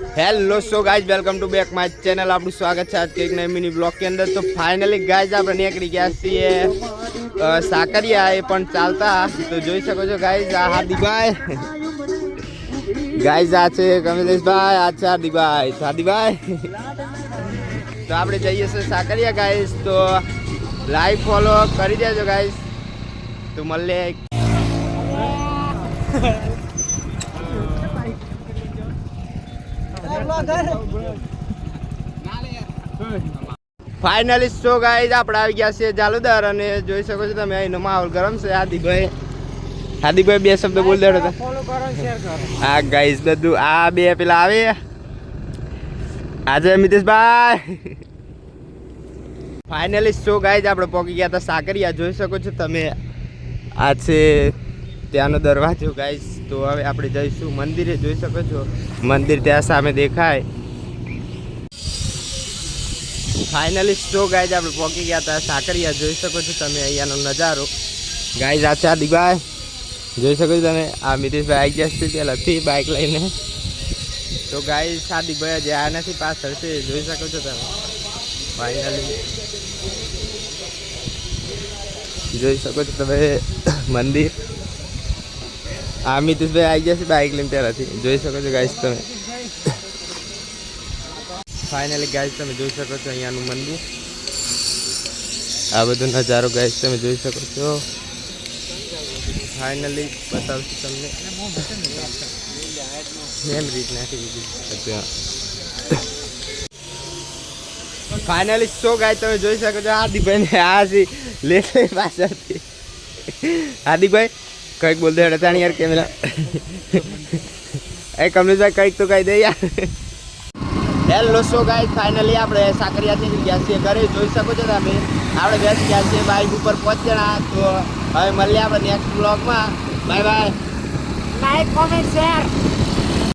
Hello so guys welcome to back my channel. आपका स्वागत है आज के एक नए मिनी ब्लॉग के अंदर। तो फाइनली गाइज આપણે નીકળી ગયા છીએ સાકરિયા એ પણ ચાલતા તો જોઈ શકો છો ગાइज આ હાર્દિકભાઈ ગાइज આ છે કમલેશભાઈ આ છે હાર્દિકભાઈ તો આપણે જઈએ છીએ સાકરિયા ગાइज તો લાઈવ ફોલો કરી દેજો ગાइज તો મળીએ। फाइनली शो गाइस આપણે આવી ગયા છે જાલુદાર અને જોઈ શકો છો તમે અહીંનો માહોલ ગરમ છે। હાર્દિકભાઈ બે શબ્દ બોલ દેડો તો ફોલો કરો શેર કરો। હા ગાइस બધું આ બે પેલા આવે આજે મિતેશભાઈ फाइनली शो गाइस આપણે પહોંચી ગયા હતા સાકરિયા જોઈ શકો છો તમે આ છે ત્યાંનો દરવાજો ગાइस। તો હવે આપણે જઈશું મંદિરે જોઈ શકો છો મંદિર ત્યાં સામે દેખાય। फाइनली शो गाइज आप पहुंची गया था साकरिया જોઈ શકો છો તમે અહીંયાનો નજારો ગાइज આ છે હાર્દિકભાઈ જોઈ શકો છો તમે આ મિતેશભાઈ આવી ગયા છે પહેલાથી બાઇક લઈને। તો ગાइज હાર્દિકભાઈ જે આનાથી પાછળ છે જોઈ શકો છો તમે फाइनली જોઈ શકો છો તમે મંદિર આ મિતેશભાઈ આવી ગયા છે બાઇક લઈને પહેલાથી જોઈ શકો છો ગાइज તમે। फाइनली गाइस તમે જોઈ શકો છો અહીંયાનું મંદિર આ બધો નજારો ગાइस તમે જોઈ શકો છો। फाइनली બતાવશું તમને મેમરી નાખી દીધી। फाइनली शो गाइस તમે જોઈ શકો છો હાર્દિકભાઈ ને આ છે લે પાછળથી હાર્દિકભાઈ કંઈક બોલ દે હડતા યાર કેમેરા એ કમલેશભાઈ કંઈક તો કહી દે યાર। हेलो शो गाइस फाइनली આપણે સાકરિયાથી ગયા છીએ ઘરે જોઈ શકો છો તમે આપણે બેસી ગયા છીએ બાઇક ઉપર 5 જણા। તો હવે મળીએ આપણે નેક્સ્ટ બ્લોગમાં। Bye bye, like comment share.